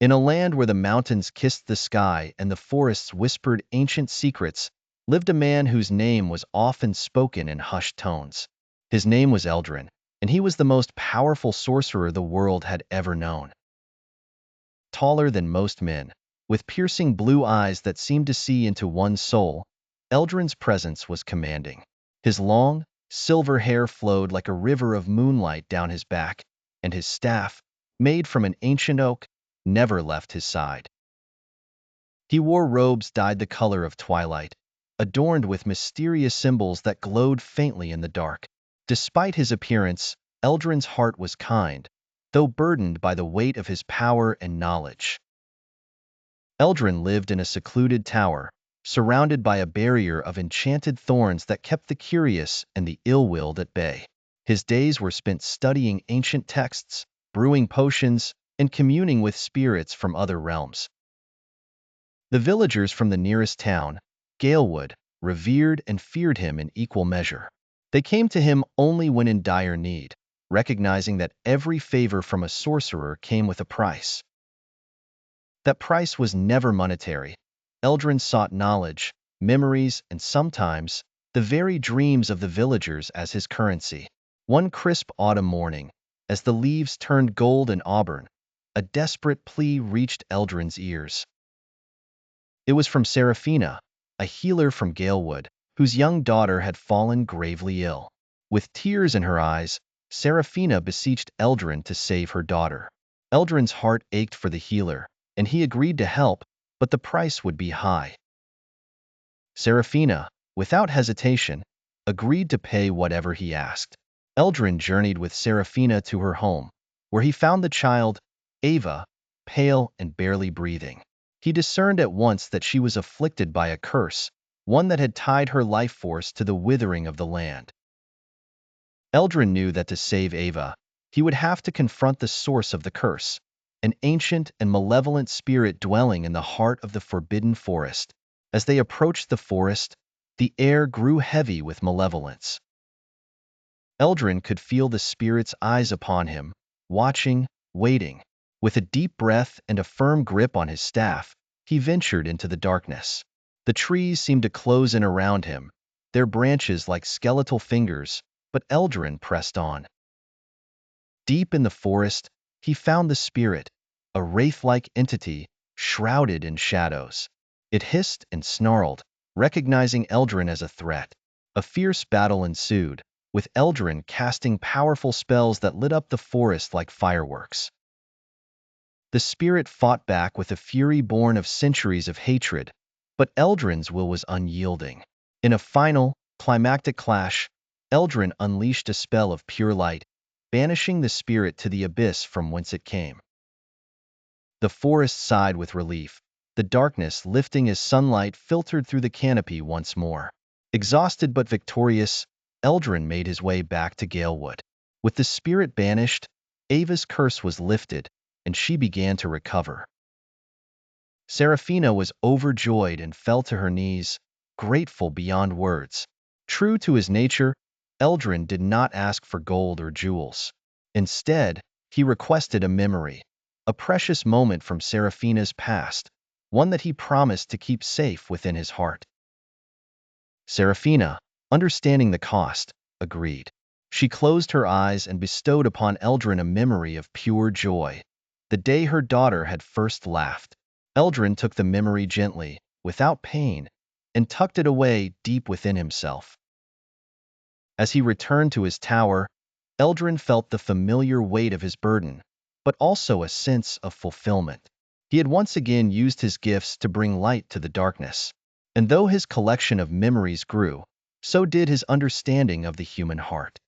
In a land where the mountains kissed the sky and the forests whispered ancient secrets, lived a man whose name was often spoken in hushed tones. His name was Eldrin, and he was the most powerful sorcerer the world had ever known. Taller than most men, with piercing blue eyes that seemed to see into one's soul, Eldrin's presence was commanding. His long, silver hair flowed like a river of moonlight down his back, and his staff, made from an ancient oak, never left his side. He wore robes dyed the color of twilight, adorned with mysterious symbols that glowed faintly in the dark. Despite his appearance, Eldrin's heart was kind, though burdened by the weight of his power and knowledge. Eldrin lived in a secluded tower, surrounded by a barrier of enchanted thorns that kept the curious and the ill-willed at bay. His days were spent studying ancient texts, brewing potions, and communing with spirits from other realms. The villagers from the nearest town, Galewood, revered and feared him in equal measure. They came to him only when in dire need, recognizing that every favor from a sorcerer came with a price. That price was never monetary. Eldrin sought knowledge, memories, and sometimes the very dreams of the villagers as his currency. One crisp autumn morning, as the leaves turned gold and auburn, a desperate plea reached Eldrin's ears. It was from Seraphina, a healer from Galewood, whose young daughter had fallen gravely ill. With tears in her eyes, Seraphina beseeched Eldrin to save her daughter. Eldrin's heart ached for the healer, and he agreed to help, but the price would be high. Seraphina, without hesitation, agreed to pay whatever he asked. Eldrin journeyed with Seraphina to her home, where he found the child, Ava, pale and barely breathing. He discerned at once that she was afflicted by a curse, one that had tied her life force to the withering of the land. Eldrin knew that to save Ava, he would have to confront the source of the curse, an ancient and malevolent spirit dwelling in the heart of the forbidden forest. As they approached the forest, the air grew heavy with malevolence. Eldrin could feel the spirit's eyes upon him, watching, waiting. With a deep breath and a firm grip on his staff, he ventured into the darkness. The trees seemed to close in around him, their branches like skeletal fingers, but Eldrin pressed on. Deep in the forest, he found the spirit, a wraith-like entity, shrouded in shadows. It hissed and snarled, recognizing Eldrin as a threat. A fierce battle ensued, with Eldrin casting powerful spells that lit up the forest like fireworks. The spirit fought back with a fury born of centuries of hatred, but Eldrin's will was unyielding. In a final, climactic clash, Eldrin unleashed a spell of pure light, banishing the spirit to the abyss from whence it came. The forest sighed with relief, the darkness lifting as sunlight filtered through the canopy once more. Exhausted but victorious, Eldrin made his way back to Galewood. With the spirit banished, Ava's curse was lifted, and she began to recover. Seraphina was overjoyed and fell to her knees, grateful beyond words. True to his nature, Eldrin did not ask for gold or jewels. Instead, he requested a memory, a precious moment from Seraphina's past, one that he promised to keep safe within his heart. Seraphina, understanding the cost, agreed. She closed her eyes and bestowed upon Eldrin a memory of pure joy, the day her daughter had first laughed. Eldrin took the memory gently, without pain, and tucked it away deep within himself. As he returned to his tower, Eldrin felt the familiar weight of his burden, but also a sense of fulfillment. He had once again used his gifts to bring light to the darkness, and though his collection of memories grew, so did his understanding of the human heart.